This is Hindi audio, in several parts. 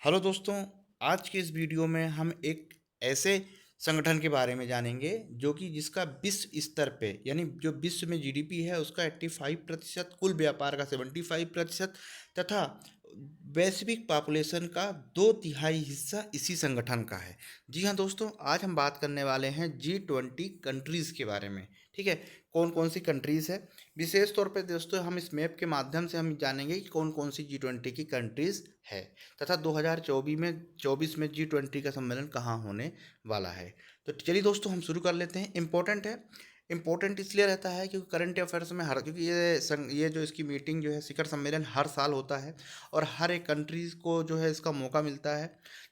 हेलो दोस्तों, आज के इस वीडियो में हम एक ऐसे संगठन के बारे में जानेंगे जो कि जिसका विश्व स्तर पे यानी जो विश्व में जीडीपी है उसका 85%, कुल व्यापार का 75% तथा वैश्विक पॉपुलेशन का 2/3 हिस्सा इसी संगठन का है। जी हाँ दोस्तों, आज हम बात करने वाले हैं G20 कंट्रीज़ के बारे में। ठीक है, कौन कौन सी कंट्रीज़ है। विशेष तौर पे दोस्तों हम इस मैप के माध्यम से हम जानेंगे कि कौन कौन सी G20 की कंट्रीज़ है तथा 2024 में G20 का सम्मेलन कहाँ होने वाला है। तो चलिए दोस्तों हम शुरू कर लेते हैं। इम्पोर्टेंट है, इम्पोर्टेंट इसलिए रहता है क्योंकि करंट अफेयर्स में हर क्योंकि ये जो इसकी मीटिंग जो है शिखर सम्मेलन हर साल होता है और हर एक कंट्रीज़ को जो है इसका मौका मिलता है।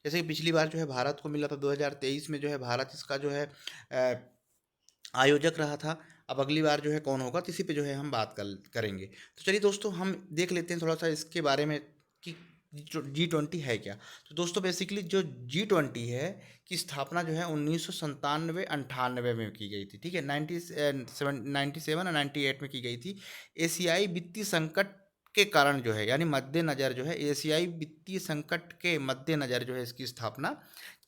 जैसे कि पिछली बार जो है भारत को मिला था, 2023 में जो है भारत इसका जो है आयोजक रहा था। अब अगली बार जो है कौन होगा, तो इसी पे जो है हम बात करेंगे। तो चलिए दोस्तों हम देख लेते हैं थोड़ा सा इसके बारे में कि G20 है क्या। तो दोस्तों बेसिकली जो G20 है की स्थापना जो है 1997-98 में की गई थी। ठीक है, 97 और 98 में की गई थी। एशियाई वित्तीय संकट के कारण जो है यानी मद्देनज़र जो है एशियाई वित्तीय संकट के मद्देनज़र जो है इसकी स्थापना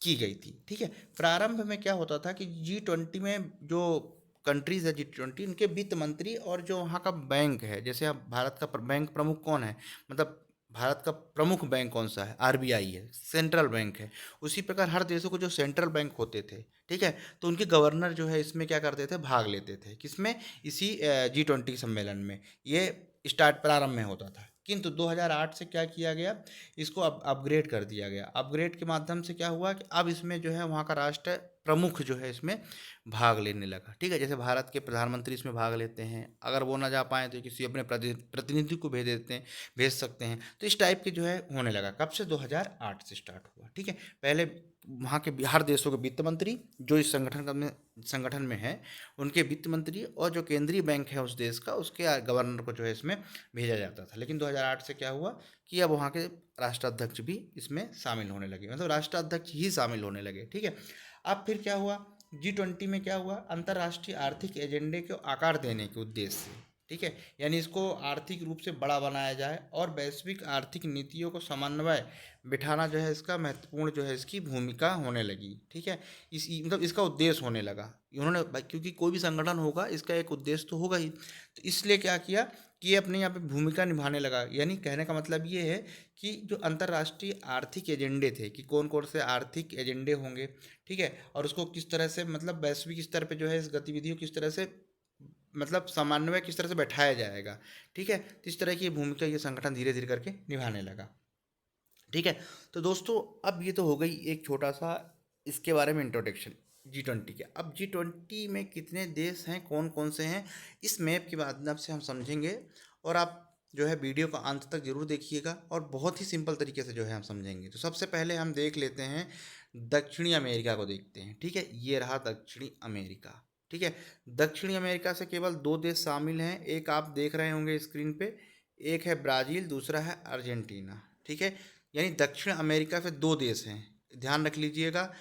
की गई थी। ठीक है, प्रारंभ में क्या होता था कि G20 में जो कंट्रीज़ है G20 उनके वित्त मंत्री और जो वहाँ का बैंक है, जैसे अब भारत का बैंक प्रमुख कौन है, मतलब भारत का प्रमुख बैंक कौन सा है, आरबीआई है, सेंट्रल बैंक है। उसी प्रकार हर देशों को जो सेंट्रल बैंक होते थे, ठीक है, तो उनके गवर्नर जो है इसमें क्या करते थे, भाग लेते थे। किसमें, इसी G20 सम्मेलन में। ये स्टार्ट प्रारंभ में होता था, किंतु 2008 से क्या किया गया, इसको अपग्रेड कर दिया गया। अपग्रेड के माध्यम से क्या हुआ कि अब इसमें जो है वहाँ का राष्ट्र प्रमुख जो है इसमें भाग लेने लगा। ठीक है, जैसे भारत के प्रधानमंत्री इसमें भाग लेते हैं, अगर वो ना जा पाएँ तो किसी अपने प्रतिनिधि को भेज देते हैं, भेज सकते हैं। तो इस टाइप के जो है होने लगा। कब से, 2008 से स्टार्ट हुआ। ठीक है, पहले वहाँ के हर देशों के वित्त मंत्री जो इस संगठन में है, उनके वित्त मंत्री और जो केंद्रीय बैंक है उस देश का, उसके गवर्नर को जो है इसमें भेजा जाता था। लेकिन 2008 से क्या हुआ कि अब वहाँ के राष्ट्राध्यक्ष भी इसमें शामिल होने लगे, मतलब राष्ट्राध्यक्ष ही शामिल होने लगे। ठीक है, अब फिर क्या हुआ, G20 में क्या हुआ, अंतर्राष्ट्रीय आर्थिक एजेंडे को आकार देने के उद्देश्य से, ठीक है, यानी इसको आर्थिक रूप से बड़ा बनाया जाए और वैश्विक आर्थिक नीतियों को समन्वय बिठाना जो है इसका महत्वपूर्ण जो है इसकी भूमिका होने लगी। ठीक है, मतलब इसका उद्देश्य होने लगा। उन्होंने क्योंकि कोई भी संगठन होगा इसका एक उद्देश्य तो होगा ही, तो इसलिए क्या किया कि ये अपने यहाँ पे भूमिका निभाने लगा। यानी कहने का मतलब ये है कि जो अंतर्राष्ट्रीय आर्थिक एजेंडे थे कि कौन कौन से आर्थिक एजेंडे होंगे, ठीक है, और उसको किस तरह से मतलब वैश्विक स्तर पे जो है इस गतिविधियों किस तरह से मतलब समन्वय किस तरह से बैठाया जाएगा। ठीक है, तो इस तरह की भूमिका ये संगठन धीरे धीरे करके निभाने लगा। ठीक है, तो दोस्तों अब ये तो हो गई एक छोटा सा इसके बारे में इंट्रोडक्शन G20 के। अब G20 में कितने देश हैं, कौन कौन से हैं, इस मैप के माध्यम से हम समझेंगे। और आप जो है वीडियो का अंत तक जरूर देखिएगा और बहुत ही सिंपल तरीके से जो है हम समझेंगे। तो सबसे पहले हम देख लेते हैं दक्षिणी अमेरिका को देखते हैं। ठीक है, ये रहा दक्षिणी अमेरिका। ठीक है, दक्षिणी अमेरिका से केवल दो देश शामिल हैं, एक आप देख रहे होंगे स्क्रीन पे, एक है ब्राज़ील, दूसरा है अर्जेंटीना। ठीक है, यानी दक्षिण अमेरिका से दो देश हैं, ध्यान रख लीजिएगा,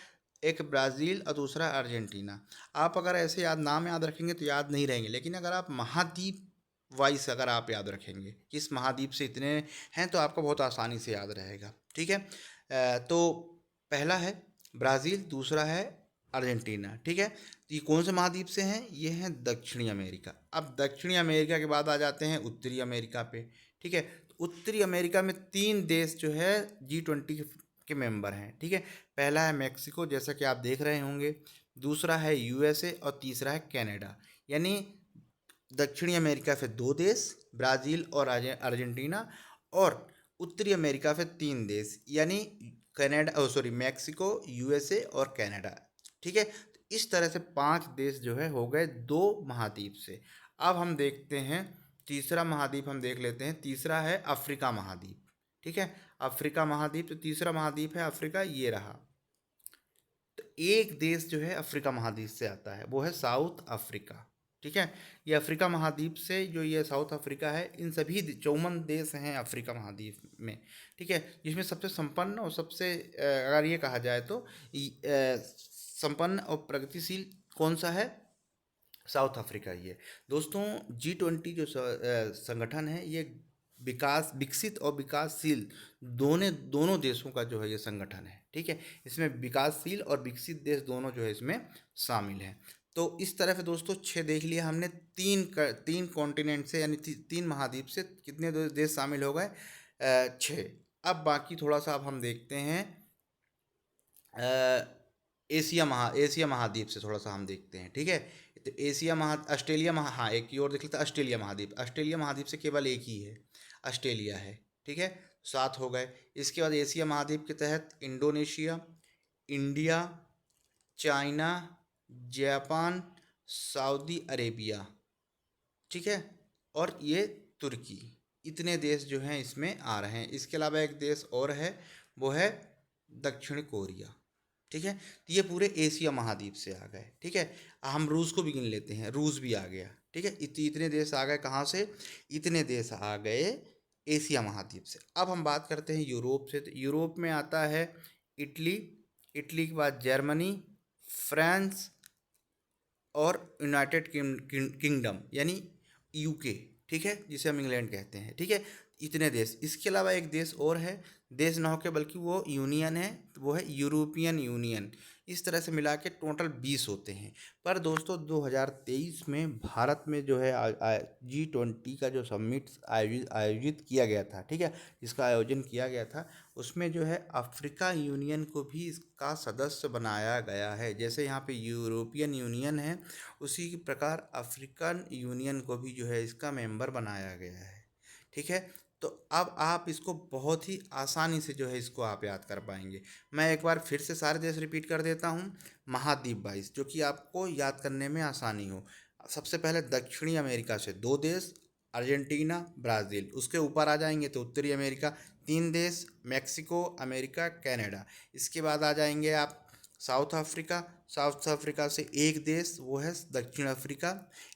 एक ब्राज़ील और दूसरा अर्जेंटीना। आप अगर ऐसे नाम याद रखेंगे तो याद नहीं रहेंगे, लेकिन अगर आप महाद्वीप वाइज अगर आप याद रखेंगे कि इस महाद्वीप से इतने हैं तो आपको बहुत आसानी से याद रहेगा। ठीक है, तो पहला है ब्राज़ील, दूसरा है अर्जेंटीना। ठीक है, तो ये कौन से महाद्वीप से हैं, ये हैं दक्षिणी अमेरिका। अब दक्षिणी अमेरिका के बाद आ जाते हैं उत्तरी अमेरिका पे। ठीक है, तो उत्तरी अमेरिका में तीन देश जो है G20 के मेंबर हैं। ठीक है, पहला है मेक्सिको, जैसा कि आप देख रहे होंगे, दूसरा है यूएसए और तीसरा है कनाडा। यानी दक्षिणी अमेरिका से दो देश, ब्राज़ील और अर्जेंटीना, और उत्तरी अमेरिका से तीन देश यानी कनाडा, सॉरी, मेक्सिको, यूएसए और कनाडा। ठीक है, तो इस तरह से पांच देश जो है हो गए दो महाद्वीप से। अब हम देखते हैं तीसरा महाद्वीप, हम देख लेते हैं, तीसरा है अफ्रीका महाद्वीप। ठीक है, अफ्रीका महाद्वीप, तो तीसरा महाद्वीप है अफ्रीका, ये रहा। तो एक देश जो है अफ्रीका महाद्वीप से आता है, वो है साउथ अफ्रीका। ठीक है, ये अफ्रीका महाद्वीप से जो ये साउथ अफ्रीका है, इन सभी 54 देश हैं अफ्रीका महाद्वीप में। ठीक है, जिसमें सबसे संपन्न और सबसे अगर ये कहा जाए तो संपन्न और प्रगतिशील कौन सा है, साउथ अफ्रीका ही है। दोस्तों G20 जो संगठन है, ये विकास विकसित और विकासशील दोनों देशों का जो है ये संगठन है। ठीक है, इसमें विकासशील और विकसित देश दोनों जो है इसमें शामिल हैं। तो इस तरह से दोस्तों 6 देख लिया हमने। तीन कॉन्टिनेंट से यानी तीन महाद्वीप से कितने देश शामिल हो गए? 6। अब बाकी थोड़ा सा अब हम देखते हैं एशिया महाद्वीप से थोड़ा सा हम देखते हैं। ठीक है, तो हाँ, एक की ओर देख लेते हैं। ऑस्ट्रेलिया महाद्वीप से केवल एक ही है, ऑस्ट्रेलिया है। ठीक है, 7 हो गए। इसके बाद एशिया महाद्वीप के तहत Indonesia, India, China, Japan, Saudi Arabia, ठीक है, और ये तुर्की, इतने देश जो हैं इसमें आ रहे हैं। इसके अलावा एक देश और है, वो है दक्षिण कोरिया। ठीक है, तो ये पूरे एशिया महाद्वीप से आ गए। ठीक है, हम रूस को भी गिन लेते हैं, रूस भी आ गया। ठीक है, इतने देश आ गए कहाँ से? इतने देश आ गए एशिया महाद्वीप से। अब हम बात करते हैं यूरोप से। तो यूरोप में आता है इटली, इटली के बाद जर्मनी, फ्रांस और यूनाइटेड किंगडम यानी यूके। ठीक है, जिसे हम इंग्लैंड कहते हैं। ठीक है, इतने देश। इसके अलावा एक देश और है, देश ना होकर बल्कि वो यूनियन है, तो वो है यूरोपियन यूनियन। इस तरह से मिला के टोटल 20 होते हैं। पर दोस्तों 2023 में भारत में जो है G20 का जो समिट आयोजित किया गया था, ठीक है, जिसका आयोजन किया गया था, उसमें जो है अफ्रीका यूनियन को भी इसका सदस्य बनाया गया है। जैसे यहाँ पे यूरोपियन यूनियन है, उसी प्रकार अफ्रीकन यूनियन को भी जो है इसका मेंबर बनाया गया है। ठीक है, तो अब आप इसको बहुत ही आसानी से जो है इसको आप याद कर पाएंगे। मैं एक बार फिर से सारे देश रिपीट कर देता हूँ। महाद्वीप 22 जो कि आपको याद करने में आसानी हो। सबसे पहले दक्षिणी अमेरिका से 2 देश, अर्जेंटीना, ब्राज़ील। उसके ऊपर आ जाएंगे तो उत्तरी अमेरिका 3 देश, मैक्सिको, अमेरिका, कनाडा। इसके बाद आ जाएंगे आप साउथ अफ्रीका, साउथ अफ्रीका से एक देश, वो है दक्षिण अफ्रीका।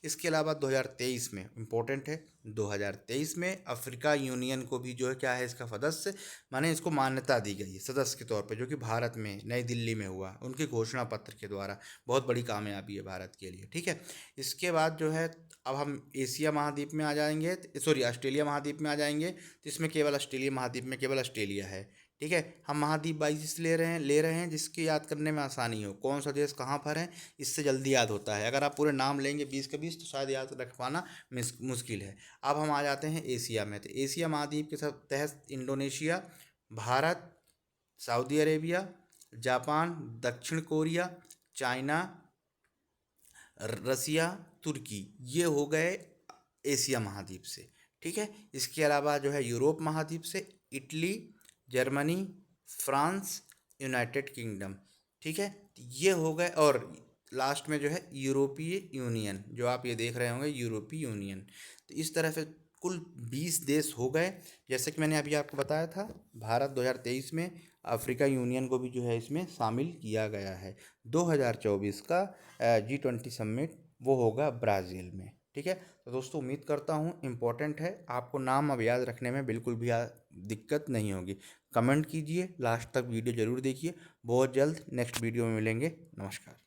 इसके अलावा 2023 में इम्पोर्टेंट है, 2023 में अफ्रीका यूनियन को भी जो है क्या है इसका सदस्य, माने इसको मान्यता दी गई है सदस्य के तौर पे, जो कि भारत में नई दिल्ली में हुआ उनके घोषणा पत्र के द्वारा। बहुत बड़ी कामयाबी है भारत के लिए। ठीक है, इसके बाद जो है अब हम एशिया महाद्वीप में आ जाएंगे, सॉरी ऑस्ट्रेलिया महाद्वीप में आ जाएंगे। तो इसमें केवल ऑस्ट्रेलिया महाद्वीप में केवल ऑस्ट्रेलिया है। ठीक है, हम महाद्वीप 22 ले रहे हैं जिसकी याद करने में आसानी हो, कौन सा देश कहाँ पर है, इससे जल्दी याद होता है। अगर आप पूरे नाम लेंगे 20 के 20 तो शायद याद रख पाना मुश्किल है। अब हम आ जाते हैं एशिया में। तो एशिया महाद्वीप के तहत Indonesia, Bharat, Saudi Arabia, Japan, दक्षिण कोरिया, चाइना, रसिया, तुर्की, ये हो गए एशिया महाद्वीप से। ठीक है, इसके अलावा जो है यूरोप महाद्वीप से Italy, Germany, France, United kingdom. ठीक है, ये हो गए। और लास्ट में जो है यूरोपीय यूनियन, जो आप ये देख रहे होंगे यूरोपीय यूनियन। तो इस तरह से कुल 20 देश हो गए। जैसे कि मैंने अभी आपको बताया था, भारत 2023 में अफ्रीका यूनियन को भी जो है इसमें शामिल किया गया है। 2024 का G20 समिट वो होगा ब्राज़ील में। ठीक है, तो दोस्तों उम्मीद करता हूँ इम्पोर्टेंट है, आपको नाम अब याद रखने में बिल्कुल भी दिक्कत नहीं होगी। कमेंट कीजिए, लास्ट तक वीडियो ज़रूर देखिए। बहुत जल्द नेक्स्ट वीडियो में मिलेंगे। नमस्कार।